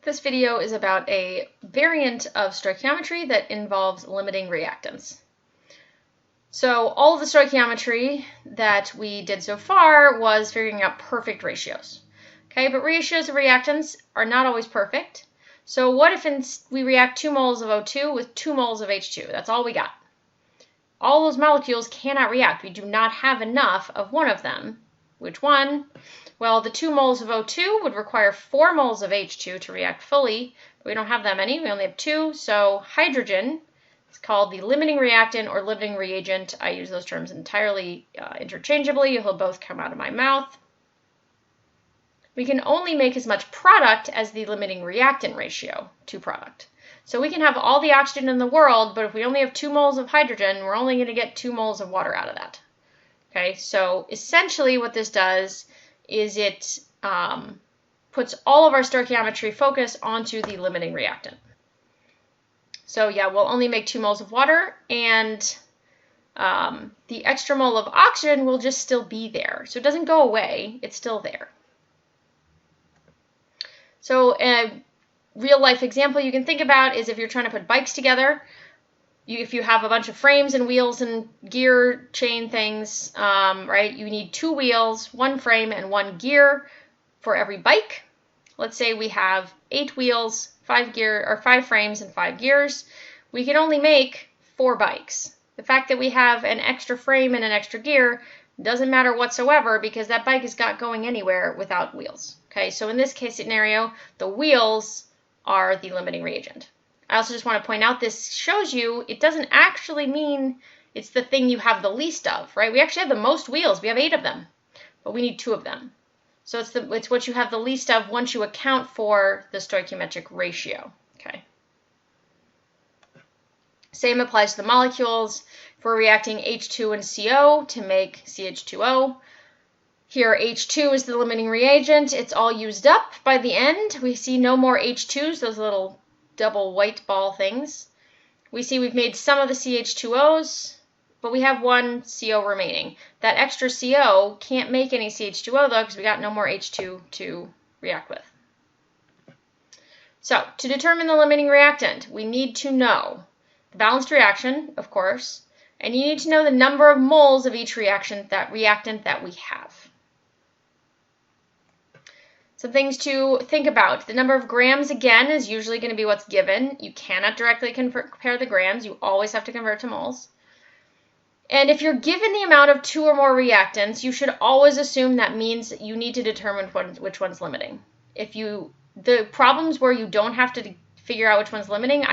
This video is about a variant of stoichiometry that involves limiting reactants. So all of the stoichiometry that we did so far was figuring out perfect ratios. Okay, but ratios of reactants are not always perfect. So what if we react 2 moles of O2 with 2 moles of H2? That's all we got. All those molecules cannot react. We do not have enough of one of them. Which one? Well, the 2 moles of O2 would require 4 moles of H2 to react fully. But we don't have that many. We only have 2. So hydrogen is called the limiting reactant or limiting reagent. I use those terms entirely interchangeably. It'll both come out of my mouth. We can only make as much product as the limiting reactant ratio to product. So we can have all the oxygen in the world, but if we only have 2 moles of hydrogen, we're only going to get 2 moles of water out of that. Okay, so essentially what this does is it puts all of our stoichiometry focus onto the limiting reactant. So yeah, we'll only make 2 moles of water, and the extra mole of oxygen will just still be there. So it doesn't go away, it's still there. So a real life example you can think about is if you're trying to put bikes together. If you have a bunch of frames and wheels and gear chain things, right, you need 2 wheels, 1 frame, and 1 gear for every bike. Let's say we have 8 wheels, 5 frames, and 5 gears. We can only make 4 bikes. The fact that we have an extra frame and an extra gear doesn't matter whatsoever because that bike is not going anywhere without wheels. Okay, so in this case scenario, the wheels are the limiting reagent. I also just want to point out this shows you it doesn't actually mean it's the thing you have the least of, right? We actually have the most wheels. We have 8 of them, but we need 2 of them. So it's what you have the least of once you account for the stoichiometric ratio, okay? Same applies to the molecules. If we're reacting H2 and CO to make CH2O, here H2 is the limiting reagent. It's all used up by the end. We see no more H2s, those little double white ball things. We see we've made some of the CH2Os, but we have 1 CO remaining. That extra CO can't make any CH2O though because we got no more H2 to react with. So to determine the limiting reactant, we need to know the balanced reaction, of course, and you need to know the number of moles of each reactant that we have. Some things to think about. The number of grams, again, is usually going to be what's given. You cannot directly compare the grams. You always have to convert to moles. And if you're given the amount of 2 or more reactants, you should always assume that means you need to determine which one's limiting. The problems where you don't have to figure out which one's limiting,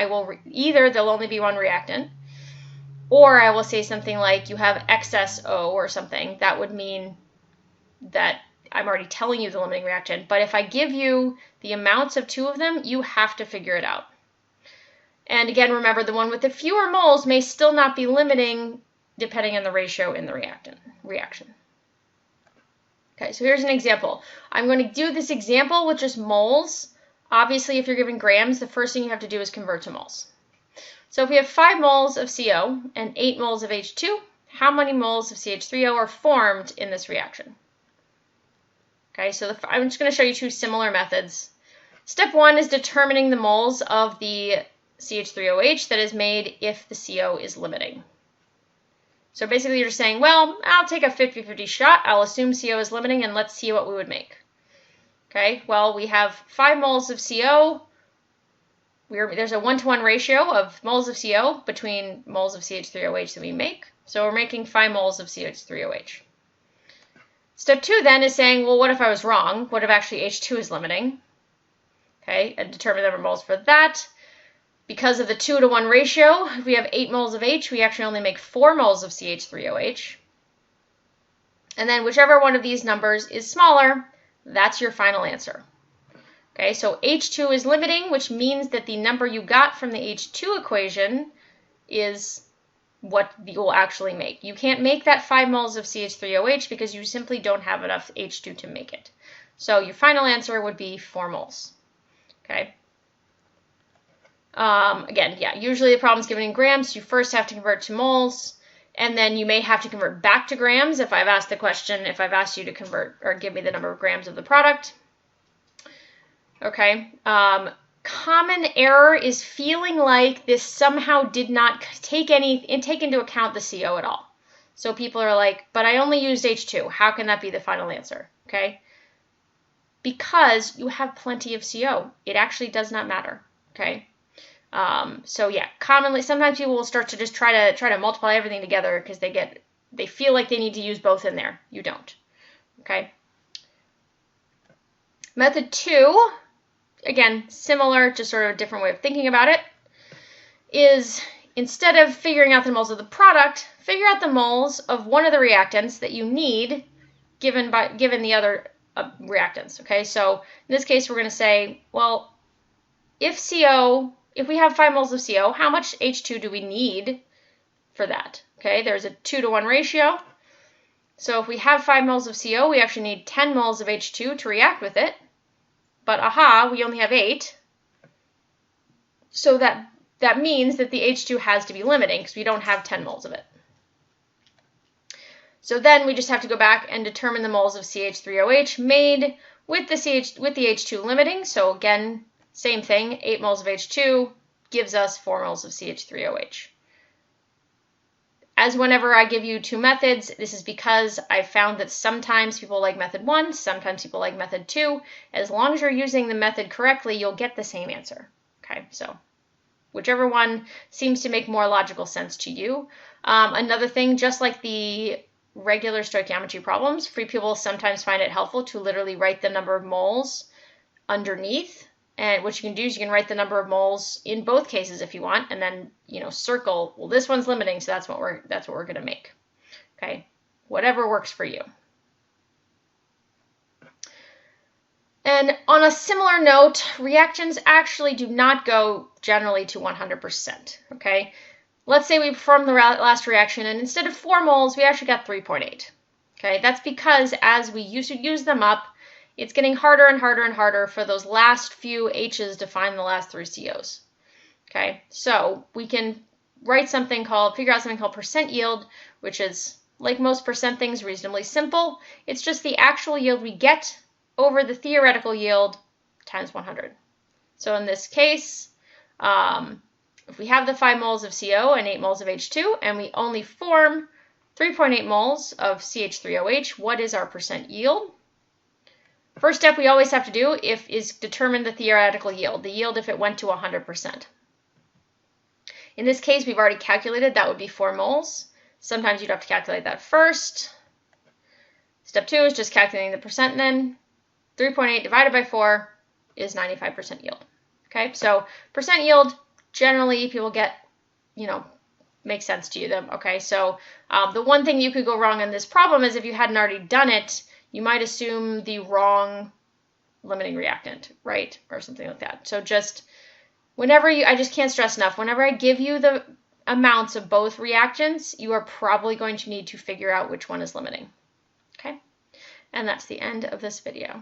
either there'll only be 1 reactant, or I will say something like you have excess O or something. That would mean that I'm already telling you the limiting reactant, but if I give you the amounts of 2 of them, you have to figure it out. And again, remember the one with the fewer moles may still not be limiting depending on the ratio in the reaction. Okay, so here's an example. I'm going to do this example with just moles. Obviously, if you're given grams, the first thing you have to do is convert to moles. So if we have 5 moles of CO and 8 moles of H2, how many moles of CH3O are formed in this reaction? Okay, so I'm just going to show you 2 similar methods. Step 1 is determining the moles of the CH3OH that is made if the CO is limiting. So basically you're just saying, well, I'll take a 50-50 shot. I'll assume CO is limiting and let's see what we would make. Okay, well, we have 5 moles of CO. There's a 1-to-1 ratio of moles of CO between moles of CH3OH that we make. So we're making 5 moles of CH3OH. Step 2 then is saying, well, what if I was wrong? What if actually H2 is limiting? Okay, and determine the number of moles for that. Because of the 2-to-1 ratio, if we have 8 moles of H, we actually only make 4 moles of CH3OH. And then whichever one of these numbers is smaller, that's your final answer. Okay, so H2 is limiting, which means that the number you got from the H2 equation is what you will actually make. You can't make that 5 moles of CH3OH because you simply don't have enough H2 to make it. So your final answer would be 4 moles. Okay. Again, yeah, usually the problem is given in grams. You first have to convert to moles, and then you may have to convert back to grams if I've asked you to convert or give me the number of grams of the product. Okay. Common error is feeling like this somehow did not take into account the CO at all. So people are like, but I only used H2. How can that be the final answer? Okay. Because you have plenty of CO. It actually does not matter. Okay. So yeah, commonly, sometimes people will start to just try to multiply everything together because they feel like they need to use both in there. You don't. Okay. Method 2, again, similar, just sort of a different way of thinking about it, is instead of figuring out the moles of the product, figure out the moles of one of the reactants that you need given the other reactants. Okay, so in this case, we're going to say, well, if we have 5 moles of CO, how much H2 do we need for that? Okay, there's a 2-to-1 ratio. So if we have 5 moles of CO, we actually need 10 moles of H2 to react with it. But we only have 8. So that means that the H2 has to be limiting because we don't have 10 moles of it. So then we just have to go back and determine the moles of CH3OH made with the H2 limiting. So again, same thing, 8 moles of H2 gives us 4 moles of CH3OH. As whenever I give you 2 methods, this is because I found that sometimes people like method 1, sometimes people like method 2. As long as you're using the method correctly, you'll get the same answer. Okay, so whichever one seems to make more logical sense to you. Another thing, just like the regular stoichiometry problems, free people sometimes find it helpful to literally write the number of moles underneath. And what you can do is you can write the number of moles in both cases if you want, and then circle. Well, this one's limiting, so that's what we're going to make. Okay, whatever works for you. And on a similar note, reactions actually do not go generally to 100%. Okay, let's say we perform the last reaction, and instead of 4 moles, we actually got 3.8. Okay, that's because as we use them up, it's getting harder and harder and harder for those last few H's to find the last 3 COs. Okay, so we can figure out something called percent yield, which is, like most percent things, reasonably simple. It's just the actual yield we get over the theoretical yield times 100. So in this case, if we have the 5 moles of CO and 8 moles of H2, and we only form 3.8 moles of CH3OH, what is our percent yield? First step we always have to do is determine the theoretical yield, the yield if it went to 100%. In this case, we've already calculated that would be 4 moles. Sometimes you'd have to calculate that first. Step 2 is just calculating the percent then. 3.8 divided by 4 is 95% yield. Okay, so percent yield, generally people get, makes sense to you. Okay, so the one thing you could go wrong in this problem is if you hadn't already done it, you might assume the wrong limiting reactant, right? Or something like that. So just I just can't stress enough, whenever I give you the amounts of both reactants, you are probably going to need to figure out which one is limiting. Okay? And that's the end of this video.